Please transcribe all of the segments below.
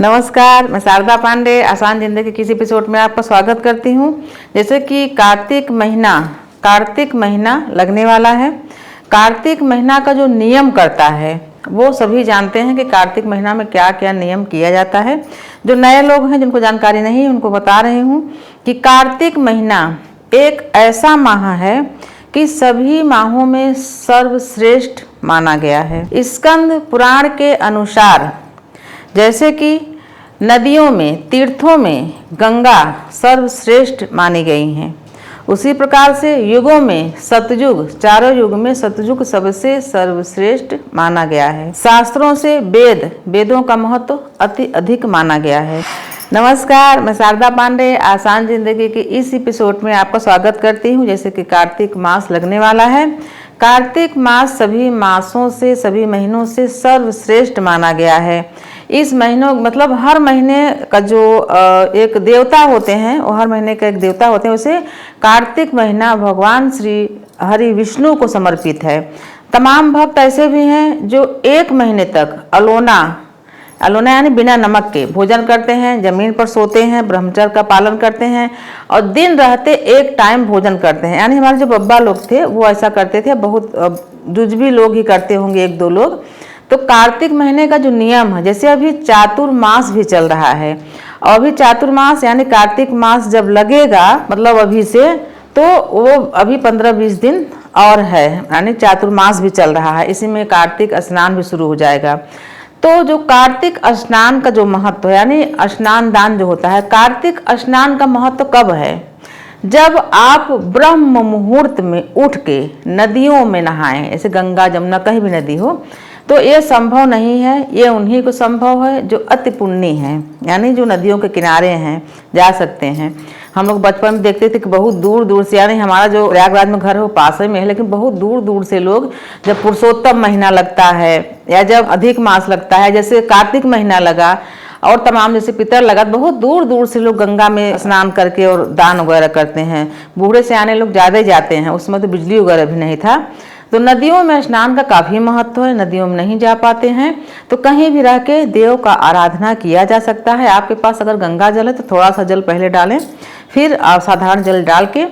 नमस्कार, मैं शारदा पांडे आसान जिंदगी के किसी एपिसोड में आपका स्वागत करती हूँ। जैसे कि कार्तिक महीना लगने वाला है। कार्तिक महीना का जो नियम करता है वो सभी जानते हैं कि कार्तिक महीना में क्या क्या नियम किया जाता है। जो नए लोग हैं जिनको जानकारी नहीं उनको बता रही हूँ कि कार्तिक महीना एक ऐसा माह है कि सभी माहों में सर्वश्रेष्ठ माना गया है। स्कंद पुराण के अनुसार जैसे कि नदियों में, तीर्थों में गंगा सर्वश्रेष्ठ मानी गई हैं, उसी प्रकार से युगों में सतयुग, चारों युग में सतयुग सबसे सर्वश्रेष्ठ माना गया है। शास्त्रों से वेदों का महत्व अति अधिक माना गया है। नमस्कार, मैं शारदा पांडे आसान जिंदगी के इस एपिसोड में आपका स्वागत करती हूँ। जैसे कि कार्तिक मास लगने वाला है। कार्तिक मास सभी मासों से, सभी महीनों से सर्वश्रेष्ठ माना गया है। इस महीनों मतलब हर महीने का जो एक देवता होते हैं, वो हर महीने का एक देवता होते हैं, उसे कार्तिक महीना भगवान श्री हरि विष्णु को समर्पित है। तमाम भक्त ऐसे भी हैं जो एक महीने तक अलोना यानी बिना नमक के भोजन करते हैं, जमीन पर सोते हैं, ब्रह्मचर्य का पालन करते हैं और दिन रहते एक टाइम भोजन करते हैं। यानी हमारे जो बब्बा लोग थे वो ऐसा करते थे, बहुत जुजबी लोग ही करते होंगे, एक दो लोग। तो कार्तिक महीने का जो नियम है, जैसे अभी चातुर्मास भी चल रहा है और अभी चातुर्मास यानी कार्तिक मास जब लगेगा मतलब अभी से, तो वो अभी 15-20 दिन और है, यानी चातुर्मास भी चल रहा है। इसी में कार्तिक स्नान भी शुरू हो जाएगा। तो जो कार्तिक स्नान का जो महत्व है, यानी स्नान दान जो होता है, कार्तिक स्नान का महत्व कब है? जब आप ब्रह्म मुहूर्त में उठ के नदियों में नहाएं, ऐसे गंगा जमुना कहीं भी नदी हो, तो ये संभव नहीं है। ये उन्हीं को संभव है जो अति पुण्य हैं, यानी जो नदियों के किनारे हैं, जा सकते हैं। हम लोग बचपन में देखते थे कि बहुत दूर दूर से, यानी हमारा जो प्रयागराज में घर है वो पास में है, लेकिन बहुत दूर दूर से लोग, जब पुरुषोत्तम महीना लगता है या जब अधिक मास लगता है, जैसे कार्तिक महीना लगा और तमाम जैसे पितर लगा, बहुत दूर दूर से लोग गंगा में स्नान करके और दान वगैरह करते हैं। बूढ़े से आने लोग ज़्यादा ही जाते हैं, उसमें तो बिजली वगैरह भी नहीं था। तो नदियों में स्नान का काफ़ी महत्व है। नदियों में नहीं जा पाते हैं तो कहीं भी रह के देव का आराधना किया जा सकता है। आपके पास अगर गंगा जल है तो थोड़ा सा जल पहले डालें, फिर साधारण जल डाल के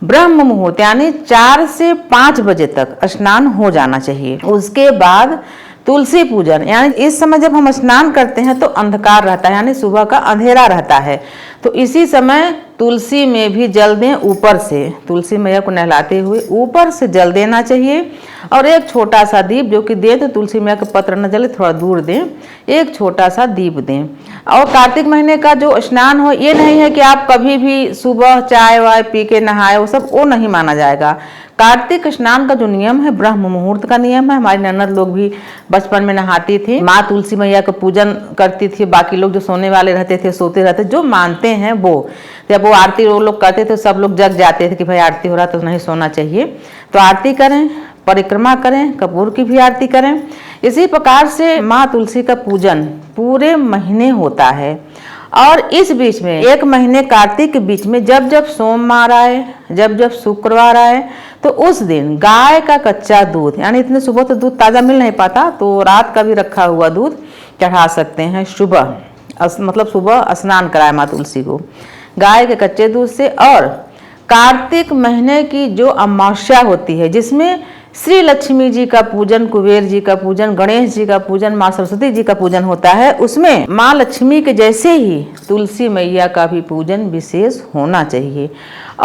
ब्रह्म मुहूर्त यानी 4 से 5 बजे तक स्नान हो जाना चाहिए। उसके बाद तुलसी पूजन, यानी इस समय जब हम स्नान करते हैं तो अंधकार रहता है, यानी सुबह का अंधेरा रहता है, तो इसी समय तुलसी में भी जल दें। ऊपर से तुलसी मैया को नहलाते हुए ऊपर से जल देना चाहिए और एक छोटा सा दीप, जो कि दें तो तुलसी मैया का पत्र न जले, थोड़ा दूर दें, एक छोटा सा दीप दें। और कार्तिक महीने का जो स्नान हो, ये नहीं है कि आप कभी भी सुबह चाय वाय पी के नहाए, वो नहीं माना जाएगा। कार्तिक स्नान का जो नियम है ब्रह्म मुहूर्त का नियम है। हमारी ननद लोग भी बचपन में नहाती थी, माँ तुलसी मैया का पूजन करती थी, बाकी लोग जो सोने वाले रहते थे, सोते रहते, जो मानते हैं वो, जब वो आरती वो लोग करते थे सब लोग जग जाते थे कि भाई आरती हो रहा तो नहीं सोना चाहिए। तो आरती करें, परिक्रमा करें, कपूर की भी आरती करें। इसी प्रकार से माँ तुलसी का पूजन पूरे महीने होता है। और इस बीच में एक महीने कार्तिक के बीच में जब जब सोमवार आए, जब जब शुक्रवार आए, तो उस दिन गाय का कच्चा दूध, यानी इतने सुबह तो दूध ताज़ा मिल नहीं पाता, तो रात का भी रखा हुआ दूध चढ़ा सकते हैं सुबह, मतलब सुबह स्नान कराए माँ तुलसी को गाय के कच्चे दूध से। और कार्तिक महीने की जो अमावस्या होती है, जिसमें श्री लक्ष्मी जी का पूजन, कुबेर जी का पूजन, गणेश जी का पूजन, माँ सरस्वती जी का पूजन होता है, उसमें माँ लक्ष्मी के जैसे ही तुलसी मैया का भी पूजन विशेष होना चाहिए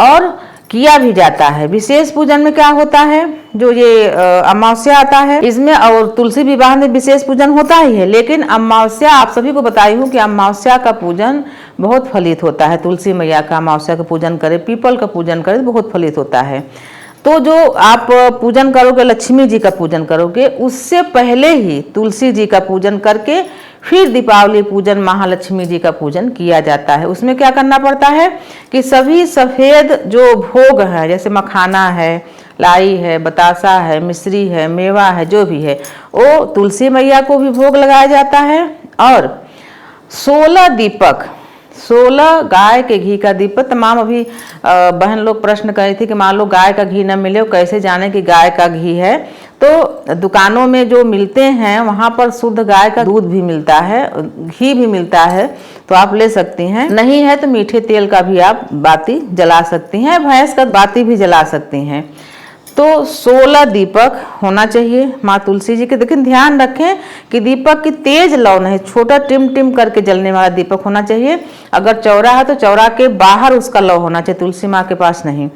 और किया भी जाता है। विशेष पूजन में क्या होता है, जो ये अमावस्या आता है इसमें, और तुलसी विवाह में विशेष पूजन होता ही है, लेकिन अमावस्या आप सभी को बताई हूँ कि अमावस्या का पूजन बहुत फलित होता है। तुलसी मैया का अमावस्या का पूजन करें, पीपल का पूजन करें तो बहुत फलित होता है। तो जो आप पूजन करोगे, लक्ष्मी जी का पूजन करोगे, उससे पहले ही तुलसी जी का पूजन करके फिर दीपावली पूजन, महालक्ष्मी जी का पूजन किया जाता है। उसमें क्या करना पड़ता है कि सभी सफ़ेद जो भोग है, जैसे मखाना है, लाई है, बतासा है, मिश्री है, मेवा है, जो भी है, वो तुलसी मैया को भी भोग लगाया जाता है। और 16 दीपक, 16 गाय के घी का दीपक। तमाम अभी बहन लोग प्रश्न कर रही थी कि मान लो गाय का घी न मिले, कैसे जाने कि गाय का घी है, तो दुकानों में जो मिलते हैं वहाँ पर शुद्ध गाय का दूध भी मिलता है, घी भी मिलता है, तो आप ले सकती हैं। नहीं है तो मीठे तेल का भी आप बाती जला सकती हैं, भैंस का बाती भी जला सकती हैं। तो 16 दीपक होना चाहिए माँ तुलसी जी के। लेकिन ध्यान रखें कि दीपक की तेज लौ नहीं, छोटा टिम टिम करके जलने वाला दीपक होना चाहिए। अगर चौरा है तो चौरा के बाहर उसका लौ होना चाहिए, तुलसी माँ के पास नहीं।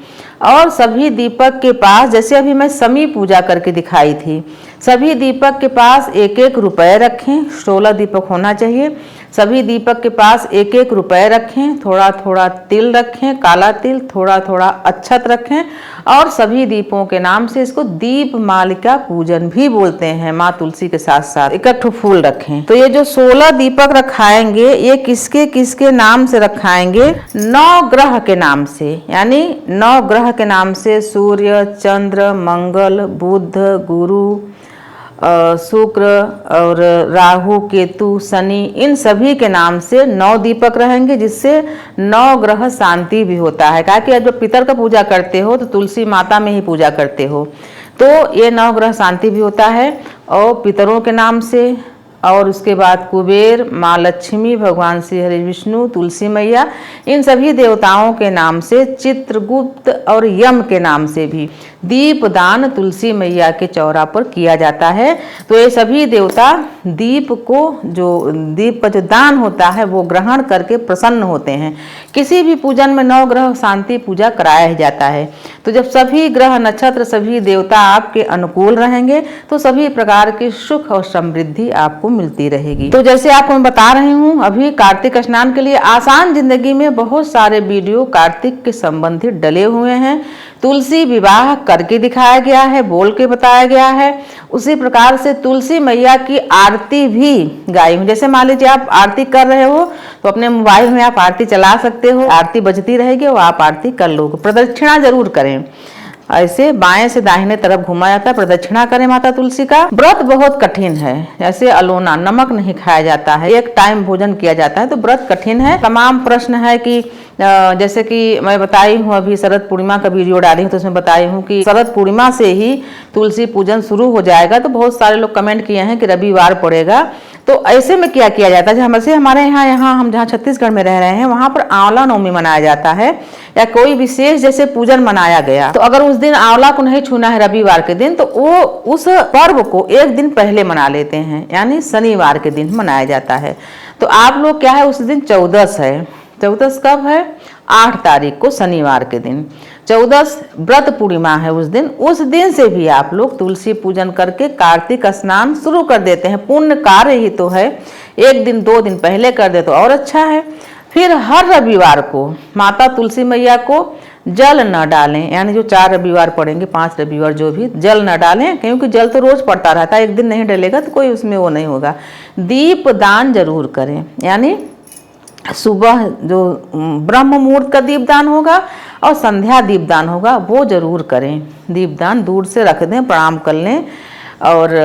और सभी दीपक के पास, जैसे अभी मैं समी पूजा करके दिखाई थी, सभी दीपक के पास 1-1 रुपए रखें। 16 दीपक होना चाहिए। सभी दीपक के पास 1-1 रुपए रखें। थोड़ा थोड़ा तिल रखें, काला तिल, थोड़ा थोड़ा अक्षत रखें। और सभी दीपों के नाम से इसको दीप मालिका पूजन भी बोलते हैं। माँ तुलसी के साथ साथ इकट्ठे फूल रखें। तो ये जो 16 दीपक रखाएंगे, ये किसके किसके नाम से रखाएंगे? 9 ग्रह के नाम से, यानी 9 ग्रह के नाम से, सूर्य, चंद्र, मंगल, बुध, गुरु, शुक्र और राहु, केतु, शनि, इन सभी के नाम से 9 दीपक रहेंगे, जिससे 9 ग्रह शांति भी होता है। कहा कि जब पितर का पूजा करते हो तो तुलसी माता में ही पूजा करते हो, तो ये 9 ग्रह शांति भी होता है। और पितरों के नाम से, और उसके बाद कुबेर, माँ लक्ष्मी, भगवान श्री हरि विष्णु, तुलसी मैया, इन सभी देवताओं के नाम से, चित्रगुप्त और यम के नाम से भी दीप दान तुलसी मैया के चौरा पर किया जाता है। तो ये सभी देवता दीप को, जो दीप का जो दान होता है वो ग्रहण करके प्रसन्न होते हैं। किसी भी पूजन में 9 ग्रह शांति पूजा कराया ही जाता है। तो जब सभी ग्रह नक्षत्र, सभी देवता आपके अनुकूल रहेंगे तो सभी प्रकार की सुख और समृद्धि आपको मिलती रहेगी। तो जैसे आपको मैं बता रही हूँ, अभी कार्तिक स्नान के लिए आसान जिंदगी में बहुत सारे वीडियो कार्तिक के संबंधित डले हुए हैं। तुलसी विवाह करके दिखाया गया है, बोल के बताया गया है। उसी प्रकार से तुलसी मैया की आरती भी गाई हूँ। जैसे मान लीजिए आप आरती कर रहे हो तो अपने मोबाइल में आप आरती चला सकते हो, आरती बजती रहेगी और आप आरती कर लोगे। प्रदक्षिणा जरूर करें, ऐसे बाएं से दाहिने तरफ घुमा जाता है, प्रदक्षिणा करें माता तुलसी का। व्रत बहुत कठिन है, जैसे अलोना, नमक नहीं खाया जाता है, एक टाइम भोजन किया जाता है, तो व्रत कठिन है। तमाम प्रश्न है कि जैसे कि मैं बताई हूँ, अभी शरद पूर्णिमा का वीडियो डाली हूँ तो उसमें बताई हूँ कि शरद पूर्णिमा से ही तुलसी पूजन शुरू हो जाएगा। तो बहुत सारे लोग कमेंट किए हैं कि रविवार पड़ेगा, तो ऐसे में क्या किया जाता है? जैसे हमारे यहाँ हम जहाँ छत्तीसगढ़ में रह रहे हैं वहाँ पर आंवला नवमी मनाया जाता है, या कोई विशेष जैसे पूजन मनाया गया, तो अगर उस दिन आंवला को नहीं छूना है रविवार के दिन, तो वो उस पर्व को एक दिन पहले मना लेते हैं, यानी शनिवार के दिन मनाया जाता है। तो आप लोग क्या है, उस दिन 14 है। 14 कब है? 8 तारीख को, शनिवार के दिन 14 व्रत पूर्णिमा है उस दिन। उस दिन से भी आप लोग तुलसी पूजन करके कार्तिक स्नान शुरू कर देते हैं। पुण्य कार्य ही तो है, 1 दिन 2 दिन पहले कर दे तो और अच्छा है। फिर हर रविवार को माता तुलसी मैया को जल न डालें, यानी जो 4 रविवार पड़ेंगे, 5 रविवार जो भी, जल न डालें, क्योंकि जल तो रोज पड़ता रहता है, एक दिन नहीं डलेगा तो कोई उसमें वो नहीं होगा। दीप दान जरूर करें, यानी सुबह जो ब्रह्म मुहूर्त का दीपदान होगा और संध्या दीपदान होगा, वो जरूर करें। दीपदान दूर से रख दें, प्रणाम कर लें और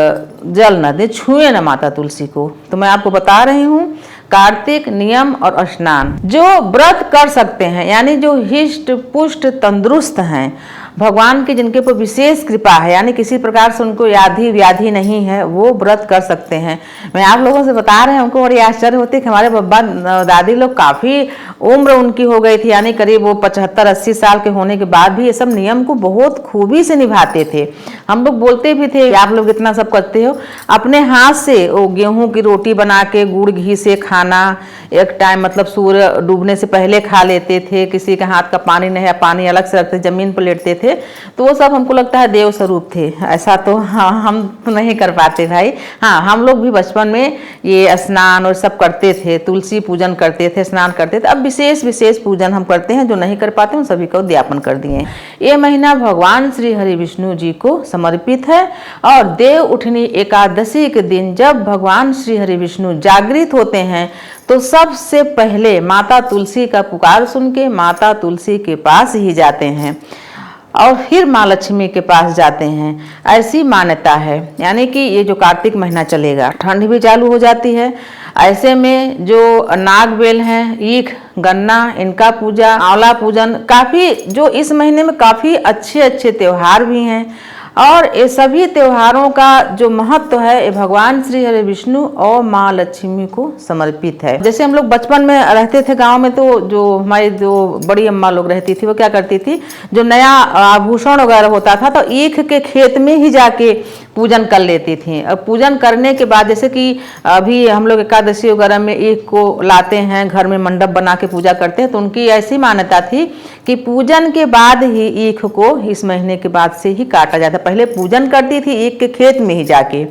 जल न दें, छुए न माता तुलसी को। तो मैं आपको बता रही हूँ कार्तिक नियम और स्नान। जो व्रत कर सकते हैं, यानी जो हिष्ट पुष्ट तंदुरुस्त हैं, भगवान की जिनके ऊपर विशेष कृपा है, यानी किसी प्रकार से उनको व्याधि व्याधि नहीं है, वो व्रत कर सकते हैं। मैं आप लोगों से बता रहे हैं, हमको बड़ी आश्चर्य होती है कि हमारे बब्बा दादी लोग काफ़ी उम्र उनकी हो गई थी, यानी करीब वो 75-80 साल के होने के बाद भी ये सब नियम को बहुत खूबी से निभाते थे। हम लोग बोलते भी थे कि आप लोग इतना सब करते हो, अपने हाथ से वो गेहूँ की रोटी बना के गुड़ घी से खाना, एक टाइम मतलब सूर्य डूबने से पहले खा लेते थे। किसी के हाथ का पानी नहीं है, पानी अलग से रखते, जमीन पर लेटते थे। तो वो सब हमको लगता है देव स्वरूप थे। ऐसा तो हाँ, हम नहीं कर पाते भाई। हाँ, हम लोग भी बचपन में ये स्नान और सब करते थे, तुलसी पूजन करते थे, स्नान करते थे। अब विशेष विशेष पूजन हम करते हैं, जो नहीं कर पाते उन सभी को ज्ञापन कर दिए। ये महीना भगवान श्री हरि विष्णु जी को समर्पित है और देव उठनी एकादशी के दिन जब भगवान श्री हरि विष्णु जागृत होते हैं तो सबसे पहले माता तुलसी का पुकार सुन के माता तुलसी के पास ही जाते हैं और फिर माँ लक्ष्मी के पास जाते हैं, ऐसी मान्यता है। यानी कि ये जो कार्तिक महीना चलेगा, ठंड भी चालू हो जाती है, ऐसे में जो नागबेल हैं, ईख, गन्ना, इनका पूजा, आंवला पूजन, काफ़ी जो इस महीने में काफ़ी अच्छे अच्छे त्यौहार भी हैं। और ये सभी त्योहारों का जो महत्व है ये भगवान श्री हरि विष्णु और माँ लक्ष्मी को समर्पित है। जैसे हम लोग बचपन में रहते थे गांव में, तो जो हमारी जो बड़ी अम्मा लोग रहती थी वो क्या करती थी, जो नया आभूषण वगैरह होता था तो ईख के खेत में ही जाके पूजन कर लेती थी। और पूजन करने के बाद, जैसे कि अभी हम लोग एकादशी वगैरह में ईख को लाते हैं, घर में मंडप बना के पूजा करते हैं, तो उनकी ऐसी मान्यता थी कि पूजन के बाद ही ईख को इस महीने के बाद से ही काटा जाता। पहले पूजन करती थी ईख के खेत में ही जाके,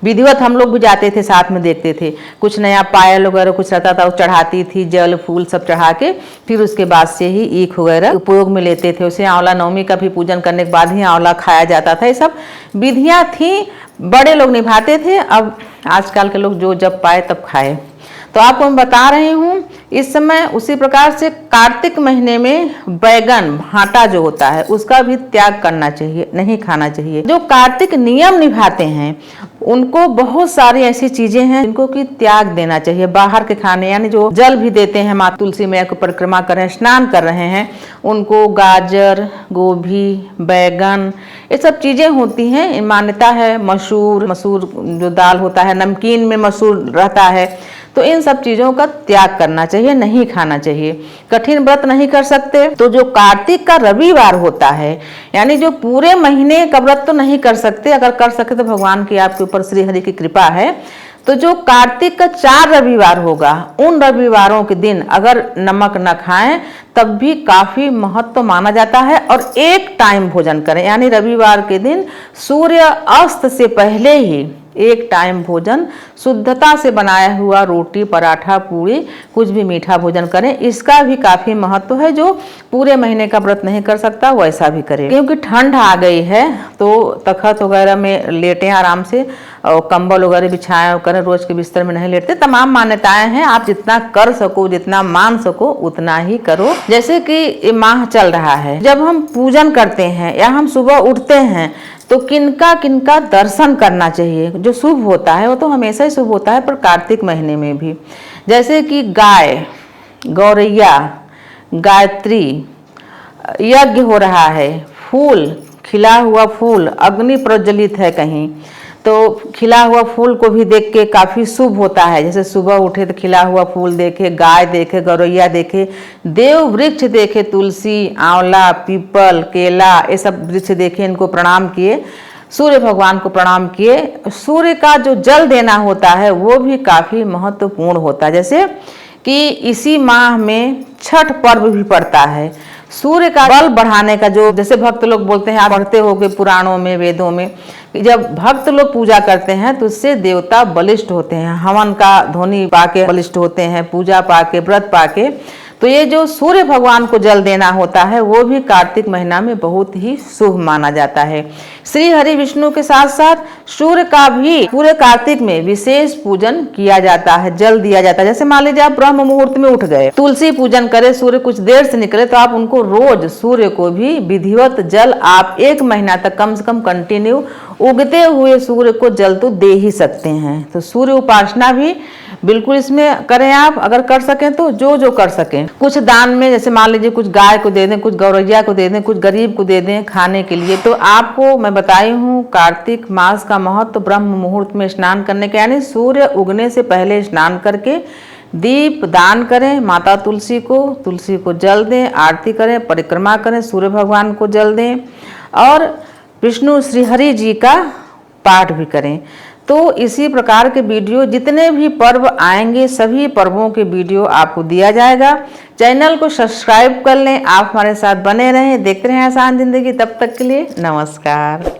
विधिवत हम लोग भी जाते थे, साथ में देखते थे, कुछ नया पायल वगैरह कुछ रहता था वो चढ़ाती थी, जल फूल सब चढ़ा के फिर उसके बाद से ही ईख वगैरह उपयोग में लेते थे। उसे आंवला नवमी का भी पूजन करने के बाद ही आंवला खाया जाता था। ये सब विधियाँ थी, बड़े लोग निभाते थे। अब आजकल के लोग जो जब पाए तब खाए। तो आपको मैं बता रही हूँ इस समय उसी प्रकार से कार्तिक महीने में बैगन भाटा जो होता है उसका भी त्याग करना चाहिए, नहीं खाना चाहिए। जो कार्तिक नियम निभाते हैं उनको बहुत सारी ऐसी चीजें हैं जिनको कि त्याग देना चाहिए। बाहर के खाने, यानी जो जल भी देते हैं, माँ तुलसी मैया को परिक्रमा कर रहे हैं, स्नान कर रहे हैं, उनको गाजर, गोभी, बैगन ये सब चीजें होती हैं। मान्यता है मसूर जो दाल होता है, नमकीन में मसूर रहता है, तो इन सब चीज़ों का त्याग करना चाहिए, नहीं खाना चाहिए। कठिन व्रत नहीं कर सकते तो जो कार्तिक का रविवार होता है, यानी जो पूरे महीने का व्रत तो नहीं कर सकते, अगर कर सके तो भगवान की आपके ऊपर श्री हरि की कृपा है, तो जो कार्तिक का 4 रविवार होगा उन रविवारों के दिन अगर नमक न खाएं तब भी काफ़ी महत्व माना जाता है। और एक टाइम भोजन करें, यानी रविवार के दिन सूर्य अस्त से पहले ही एक टाइम भोजन, शुद्धता से बनाया हुआ रोटी, पराठा, पूरी, कुछ भी मीठा भोजन करें। इसका भी काफ़ी महत्व है। जो पूरे महीने का व्रत नहीं कर सकता वो ऐसा भी करे। क्योंकि ठंड आ गई है तो तख्त वगैरह में लेटें आराम से, और कंबल वगैरह बिछाएं करें, रोज के बिस्तर में नहीं लेटते। तमाम मान्यताएं हैं, आप जितना कर सको, जितना मान सको उतना ही करो। जैसे कि माह चल रहा है, जब हम पूजन करते हैं या हम सुबह उठते हैं तो किनका किनका दर्शन करना चाहिए। जो शुभ होता है वो तो हमेशा ही शुभ होता है, पर कार्तिक महीने में भी, जैसे कि गाय, गौरैया, गायत्री, यज्ञ हो रहा है, फूल, खिला हुआ फूल, अग्नि प्रज्वलित है कहीं, तो खिला हुआ फूल को भी देख के काफ़ी शुभ होता है। जैसे सुबह उठे तो खिला हुआ फूल देखे, गाय देखे, गौरैया देखे, देव वृक्ष देखे, तुलसी, आंवला, पीपल, केला, ये सब वृक्ष देखे, इनको प्रणाम किए, सूर्य भगवान को प्रणाम किए। सूर्य का जो जल देना होता है वो भी काफ़ी महत्वपूर्ण होता है। जैसे कि इसी माह में छठ पर्व भी पड़ता है। सूर्य का बल बढ़ाने का, जो जैसे भक्त लोग बोलते हैं, आप पढ़ते होगे पुराणों में, वेदों में, जब भक्त लोग पूजा करते हैं तो उससे देवता बलिष्ठ होते हैं, हवन का ध्वनि पाके बलिष्ठ होते हैं, पूजा पाके, व्रत पाके। तो ये जो सूर्य भगवान को जल देना होता है वो भी कार्तिक महीना में बहुत ही शुभ माना जाता है। श्री हरि विष्णु के साथ साथ सूर्य का भी पूरे कार्तिक में विशेष पूजन किया जाता है, जल दिया जाता है। जैसे मान लीजिए आप ब्रह्म मुहूर्त में उठ गए, तुलसी पूजन करे, सूर्य कुछ देर से निकले, तो आप उनको रोज सूर्य को भी विधिवत जल आप 1 महीना तक कम से कम कंटिन्यू उगते हुए सूर्य को जल तो दे ही सकते हैं। तो सूर्य उपासना भी बिल्कुल इसमें करें आप, अगर कर सकें तो जो कर सकें। कुछ दान में, जैसे मान लीजिए कुछ गाय को दे दें, कुछ गौरैया को दे दें, कुछ गरीब को दे दें खाने के लिए। तो आपको मैं बताई हूँ कार्तिक मास का महत्व ब्रह्म मुहूर्त में स्नान करने का, यानी सूर्य उगने से पहले स्नान करके दीप दान करें, माता तुलसी को जल दें, आरती करें, परिक्रमा करें, सूर्य भगवान को जल दें और विष्णु श्री हरि जी का पाठ भी करें। तो इसी प्रकार के वीडियो जितने भी पर्व आएंगे सभी पर्वों के वीडियो आपको दिया जाएगा। चैनल को सब्सक्राइब कर लें, आप हमारे साथ बने रहें, देखते रहें आसान जिंदगी। तब तक के लिए नमस्कार।